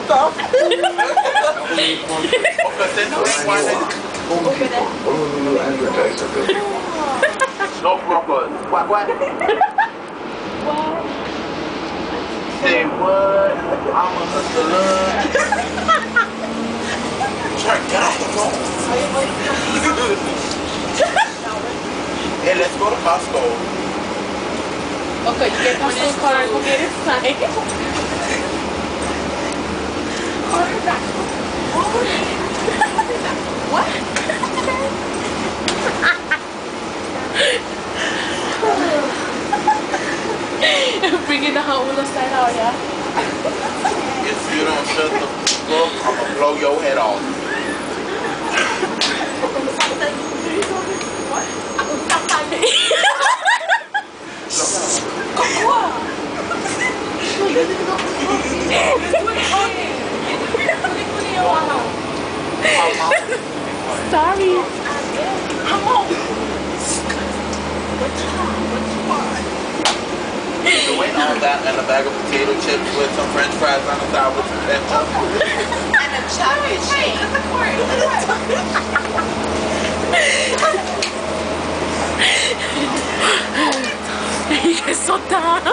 puta. No problem. What? Say what? I'm a hustler. Try get off the phone. Hey, let's go to Costco. Okay, you get Costco card and go get it signed. What? Bringing the whole side out, yeah? If you don't shut the fuck, I'm gonna blow your head off. Sorry. You went on that and a bag of potato chips with some french fries on the side with some ketchup. And a chocolate shake. You get so dumb.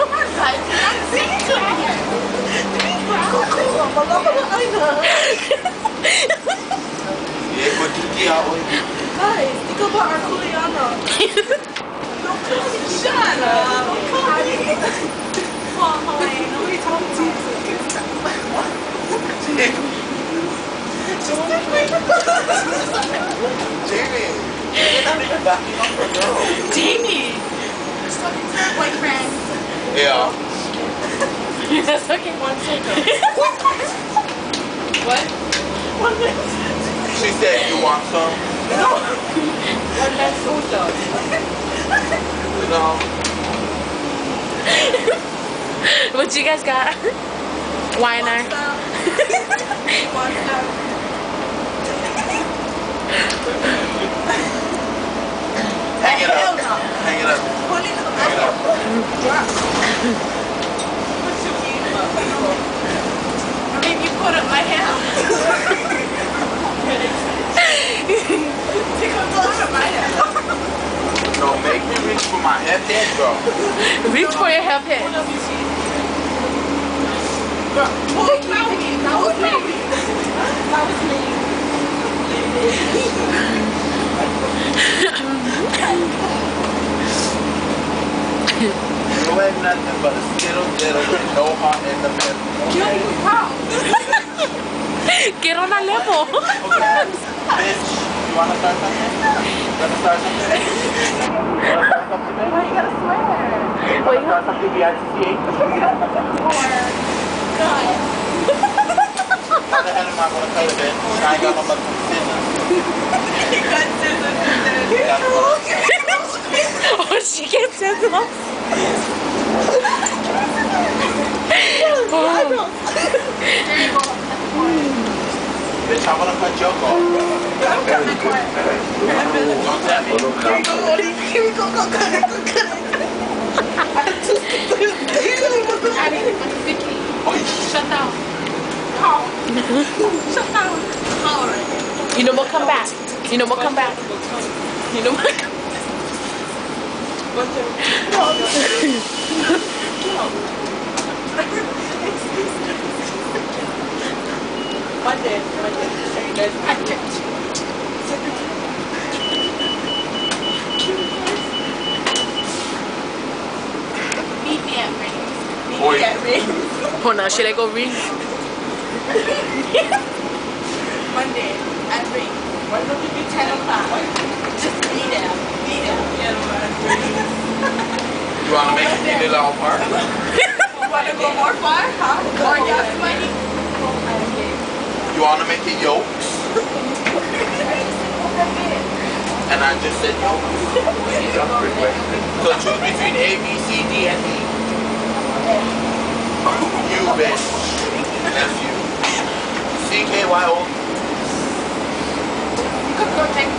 Yeah, but you out with you. Guys, think about our Juliana. Shut up. Nobody talking to you. Jamie, you're not even backing up for girl. Jamie. She's talking to her boyfriend. Yeah. That's okay. One second. What? She said, you want some? No. One less soda. No. What you guys got? Wine Hang it up. Hang it up. Hang it up. I mean, you put up my hand. No, make me reach for my head, bro. Reach for your hip hit. You ain't nothing but a skittle diddle with no heart in the middle. Get on that level. Okay. Bitch, you wanna start something? You wanna start something? Why you gotta swear? You wanna start something B-I-T-C-H? God. How the hell am I gonna cut it, bitch? I ain't got no motherfucking scissors. You got scissors. Oh, she gets scissors. Bitch, I wanna cut your off. Very good. Don't tell me. Here we go, go cut it, go cut it. I need to go to Vicky. Shut down. Call. Shut down. Call. You know we'll come back. You know we'll come back. You know what? Meet me at Rings. Boy. Oh no, should I go read? Monday at Rings. Why don't you do 10 o'clock? Just be there. Be there. You wanna make it a little part? Want to go more far? Huh? More gas money? You wanna make it yolks? And I just said yolks. So choose between A, B, C, D, and E. You, bitch. That's you. C-K-Y-O. You could go take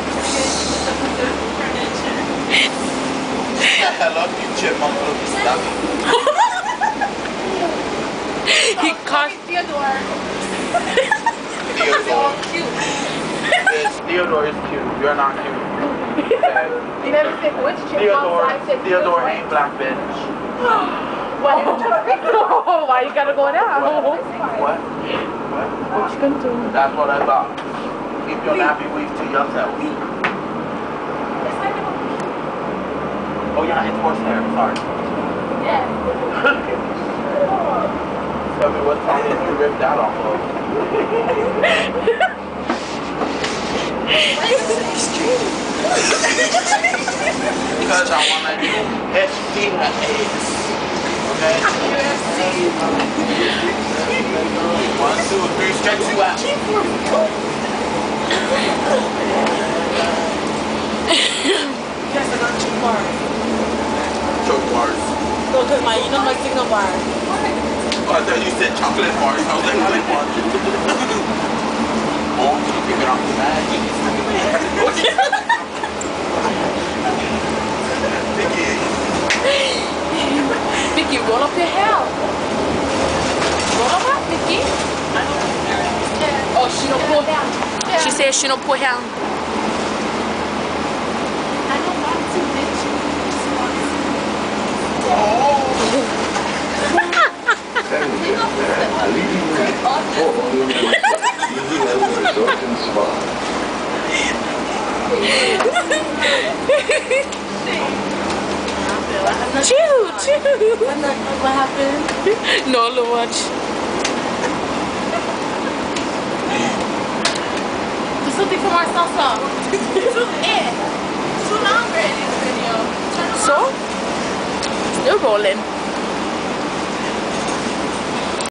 the hell up, you chipmunk looking stuff. He caught Theodore. Theodore. Cute. Yes, Theodore is cute. You're not cute. Okay. You never said which chick Theodore ain't black bitch. Why you gotta go down? What? What you gonna do? That's what I thought. Keep your nappy weave to yourself. Oh yeah, it's horsehair. Sorry. Yeah. Tell me what song did you rip that off of? Because I want to do HD at AIDS. Okay? 1, 2, 3, stretch you out. Yes, I got 2 bars. Choke bars. No, because you know my signal bar. Oh, I thought you said chocolate bars. I was like, chocolate bars. Oh, can you pick it off the bag? Vicky, roll up your hair. Roll up her, Vicky. Oh, she don't pull down. She says she don't pull down. I don't want to, bitch. Chew. What happened? No, look watch. Do something for our salsa. Too longer in this video. So, still rolling.